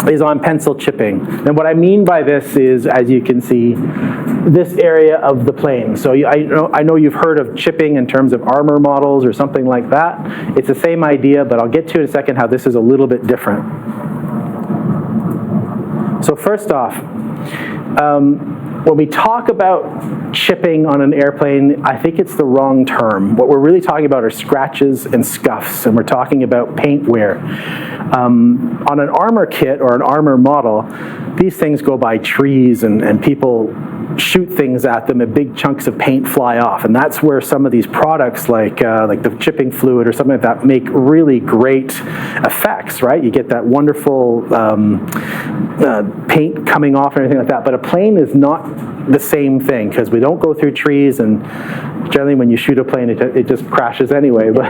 is on pencil chipping. And what I mean by this is, as you can see, this area of the plane. So I know you've heard of chipping in terms of armor models or something like that. It's the same idea, but I'll get to in a second how this is a little bit different. So first off, when we talk about chipping on an airplane, I think it's the wrong term. What we're really talking about are scratches and scuffs, and we're talking about paint wear. On an armor kit or an armor model, these things go by trees, and people shoot things at them and big chunks of paint fly off. And that's where some of these products like the chipping fluid or something like that make really great effects, right? You get that wonderful paint coming off and everything like that. But a plane is not the same thing, because we don't go through trees, and generally when you shoot a plane it just crashes anyway. But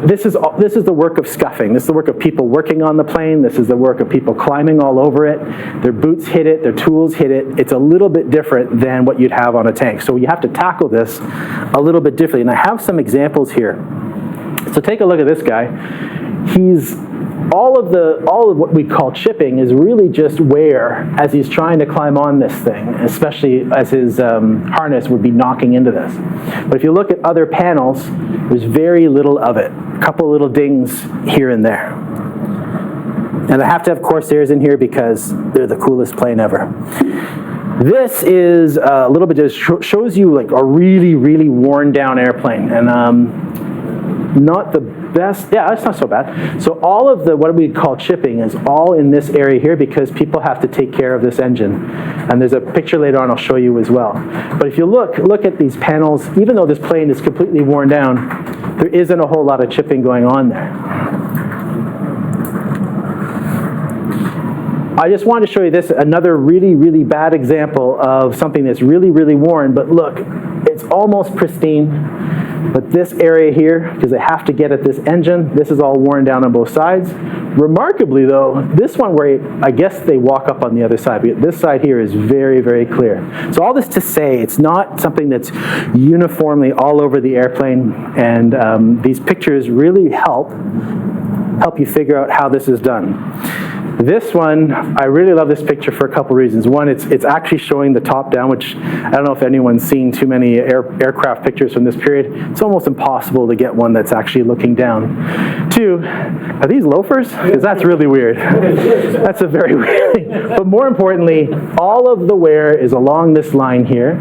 this is the work of scuffing. This is the work of people working on the plane. This is the work of people climbing all over it. Their boots hit it, their tools hit it. It's a little bit different than what you'd have on a tank. So you have to tackle this a little bit differently. And I have some examples here. So take a look at this guy. All of what we call chipping is really just wear as he's trying to climb on this thing, especially as his harness would be knocking into this. But if you look at other panels, there's very little of it. A couple little dings here and there. And I have to have Corsairs in here because they're the coolest plane ever. This is a little bit, just shows you like a really, really worn down airplane. And not the best, yeah, it's not so bad. So all of what we call chipping is all in this area here because people have to take care of this engine. And there's a picture later on I'll show you as well. But if you look at these panels, even though this plane is completely worn down, there isn't a whole lot of chipping going on there. I just wanted to show you this, another really, really bad example of something that's really, really worn, but look, it's almost pristine. But this area here, because they have to get at this engine, this is all worn down on both sides. Remarkably though, this one where I guess they walk up on the other side, but this side here is very, very clear. So all this to say, it's not something that's uniformly all over the airplane, and these pictures really help you figure out how this is done. This one, I really love this picture for a couple reasons. One, it's actually showing the top down, which I don't know if anyone's seen too many aircraft pictures from this period. It's almost impossible to get one that's actually looking down. Two, are these loafers? Because that's really weird. That's a very weird thing. But more importantly, all of the wear is along this line here.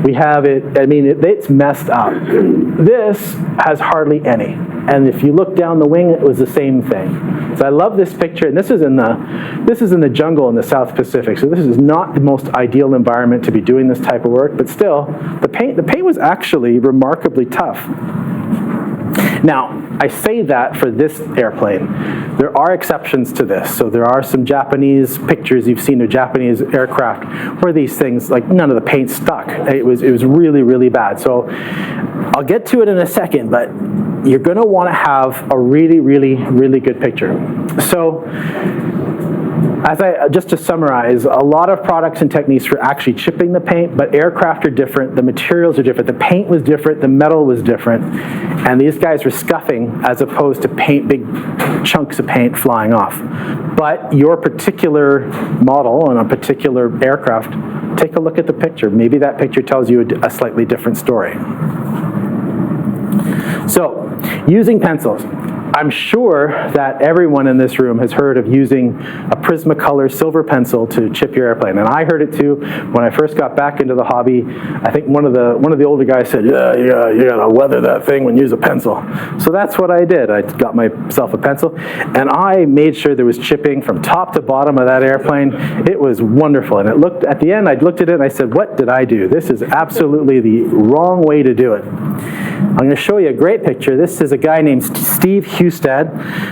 We have it, it's messed up. This has hardly any. And if you look down the wing, it was the same thing. So I love this picture, and this is in the jungle in the South Pacific. So this is not the most ideal environment to be doing this type of work, but still, the paint was actually remarkably tough. Now, I say that for this airplane. There are exceptions to this. So there are some Japanese pictures you've seen of Japanese aircraft where these things, like none of the paint stuck. It was really, really bad. So I'll get to it in a second, but you're going to want to have a really, really, really good picture. So just to summarize, a lot of products and techniques for actually chipping the paint, but aircraft are different, the materials are different, the paint was different, the metal was different, and these guys were scuffing as opposed to big chunks of paint flying off. But your particular model on a particular aircraft, take a look at the picture. Maybe that picture tells you a slightly different story. So, using pencils. I'm sure that everyone in this room has heard of using a Prismacolor silver pencil to chip your airplane, and I heard it too when I first got back into the hobby. I think one of the older guys said, "Yeah, you gotta weather that thing when you use a pencil." So that's what I did. I got myself a pencil, and I made sure there was chipping from top to bottom of that airplane. It was wonderful, and at the end, I looked at it and I said, "What did I do? This is absolutely the wrong way to do it." I'm going to show you a great picture. This is a guy named Steve Hustad.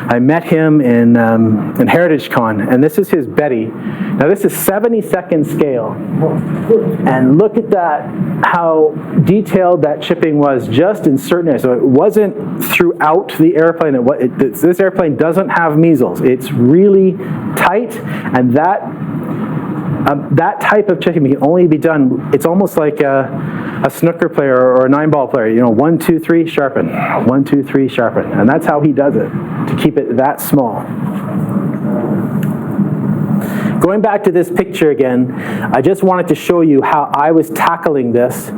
I met him in Heritage Con, and this is his Betty. Now this is 72nd scale, and look at that, how detailed that chipping was just in certain areas. So it wasn't throughout the airplane. This airplane doesn't have measles. It's really tight, and that type of chipping can only be done, it's almost like a snooker player or a 9-ball player, 1, 2, 3, sharpen, 1, 2, 3, sharpen. And that's how he does it, to keep it that small. going back to this picture again, I just wanted to show you how I was tackling this.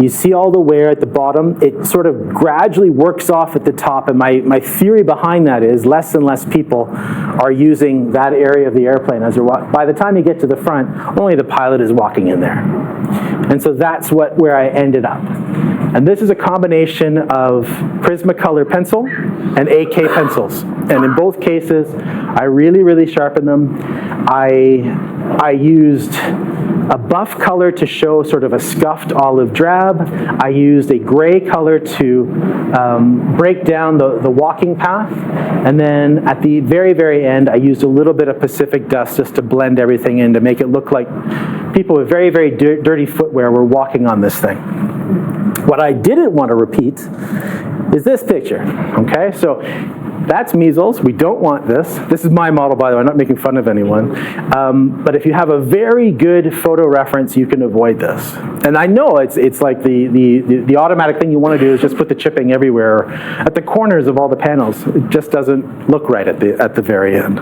You see all the wear at the bottom. It sort of gradually works off at the top, and my theory behind that is less and less people are using that area of the airplane as they're walking. By the time you get to the front, only the pilot is walking in there. And so that's where I ended up. And this is a combination of Prismacolor pencil and AK pencils. And in both cases, I really, really sharpened them. I used a buff color to show sort of a scuffed olive drab. I used a gray color to break down the walking path. And then at the very, very end, I used a little bit of Pacific dust just to blend everything in to make it look like people with very, very dirty footwear were walking on this thing. What I didn't want to repeat is this picture, okay? So that's measles. We don't want this. This is my model, by the way. I'm not making fun of anyone. But if you have a very good photo reference, you can avoid this. And I know it's like the automatic thing you want to do is just put the chipping everywhere at the corners of all the panels. It just doesn't look right at the very end.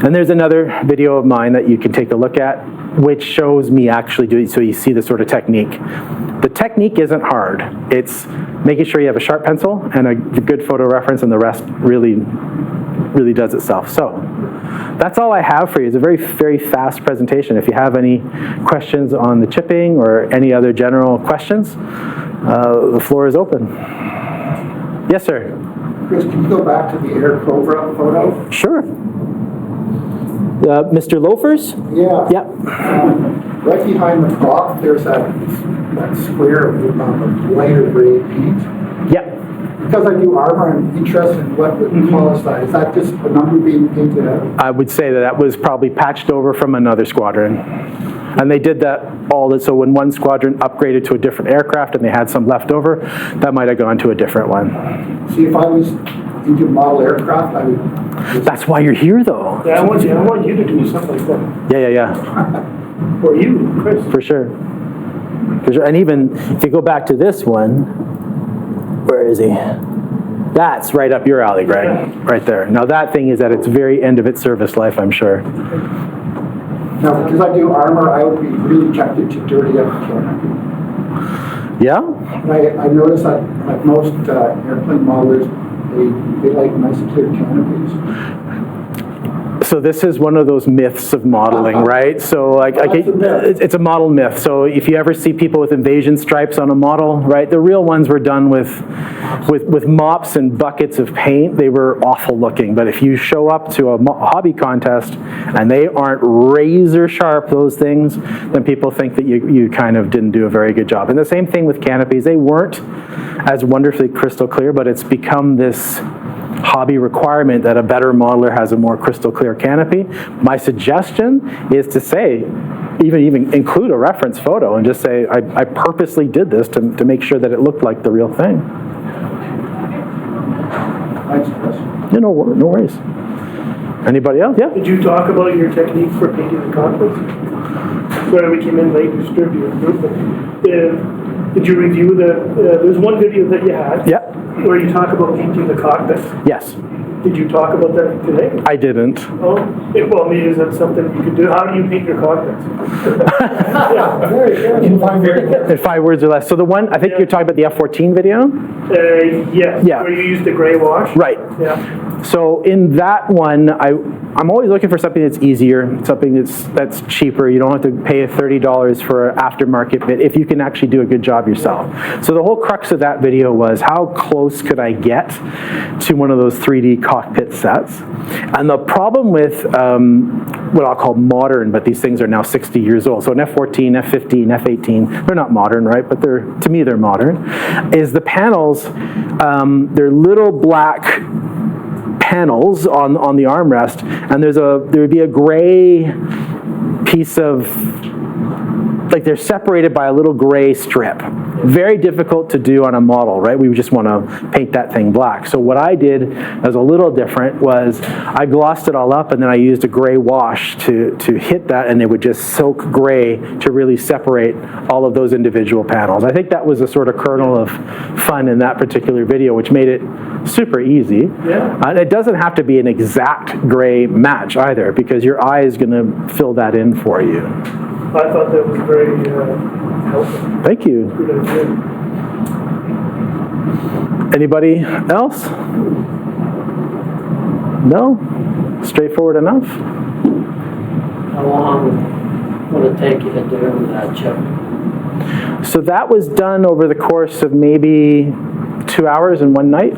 And there's another video of mine that you can take a look at, which shows me actually doing, so you see the sort of technique. The technique isn't hard. It's making sure you have a sharp pencil and a good photo reference, and the rest really, really does itself. So that's all I have for you. It's a very, very fast presentation. If you have any questions on the chipping or any other general questions, the floor is open. Yes, sir? Chris, can you go back to the Air Cobra photo? Sure. Mr. Loafers? Yeah. Yep. Right behind the prop, there's that square with lighter gray paint. Yep. Because I do armor, I'm interested in what would cause that. Is that just a number being painted out? I would say that was probably patched over from another squadron. And they did that so when one squadron upgraded to a different aircraft and they had some left over, that might have gone to a different one. See, if I was into model aircraft, I would... That's why you're here, though. Yeah, I want you to do something like that. Yeah. Or you, Chris. For sure. And even if you go back to this one, where is he? That's right up your alley, Greg. Yeah. Right there. Now that thing is at its very end of its service life, I'm sure. Now, because I do armor, I would be really tempted to dirty up the canopy. Yeah? I noticed that like most airplane modelers, they like nice clear canopies. So this is one of those myths of modeling, right? So like it's a model myth. So if you ever see people with invasion stripes on a model, right? The real ones were done with mops and buckets of paint. They were awful looking. But if you show up to a hobby contest and they aren't razor sharp, those things, then people think that you kind of didn't do a very good job. And the same thing with canopies. They weren't as wonderfully crystal clear, but it's become this hobby requirement that a better modeler has a more crystal clear canopy. My suggestion is to say, even include a reference photo and just say, I purposely did this to make sure that it looked like the real thing. Thanks, Chris. Yeah, no worries. Anybody else? Yeah? Did you talk about your technique for painting the cockpits? Sorry, we came in late and disturbed your group. Did you review there's one video that you had. Yeah. Where you talk about painting the cockpit. Yes. Did you talk about that today? I didn't. Oh, well, maybe is that something you could do? How do you paint your cockpits? Yeah, very good. In 5 words or less. So the one, I think you're talking about the F-14 video? Yes. Yeah. Where you used the gray wash? Right. Yeah. So in that one, I'm always looking for something that's easier, something that's cheaper. You don't have to pay $30 for an aftermarket bit if you can actually do a good job yourself. So the whole crux of that video was how close could I get to one of those 3D cockpit sets? And the problem with what I'll call modern, but these things are now 60 years old. So an F-14, F-15, F-18, they're not modern, right? But to me, they're modern. Is the panels, they're little black panels on the armrest, and there would be a gray piece of like they're separated by a little gray strip. Very difficult to do on a model, right? We just want to paint that thing black. So what I did as a little different was I glossed it all up, and then I used a gray wash to hit that, and it would just soak gray to really separate all of those individual panels. I think that was a sort of kernel of fun in that particular video, which made it super easy. Yeah. And it doesn't have to be an exact gray match either, because your eye is going to fill that in for you. I thought that was very helpful. Thank you. Good idea. Anybody else? No? Straightforward enough? How long would it take you to do that, Chip? So that was done over the course of maybe 2 hours in one night.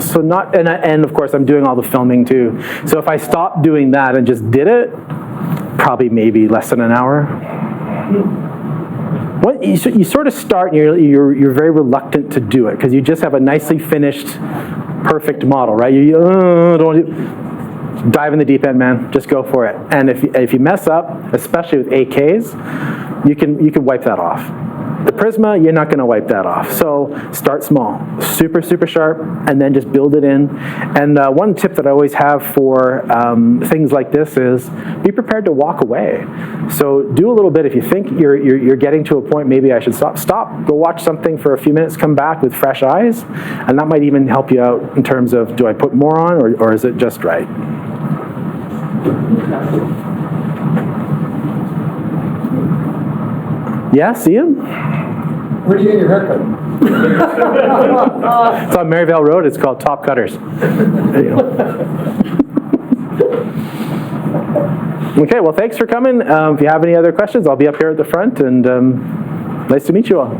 So not, and of course I'm doing all the filming too. So if I stopped doing that and just did it, probably maybe less than an hour. What you sort of start, and you're very reluctant to do it because you just have a nicely finished, perfect model, right? You don't dive in the deep end, man. Just go for it. And if you mess up, especially with 8Ks, you can wipe that off. The Prisma, you're not going to wipe that off. So start small, super, super sharp, and then just build it in. And one tip that I always have for things like this is be prepared to walk away. So do a little bit. If you think you're getting to a point, maybe I should stop, go watch something for a few minutes, come back with fresh eyes, and that might even help you out in terms of, do I put more on, or is it just right? Yes, Ian? Where do you get your haircut? It's on Maryvale Road. It's called Top Cutters. There you go. Okay, well, thanks for coming. If you have any other questions, I'll be up here at the front, and nice to meet you all.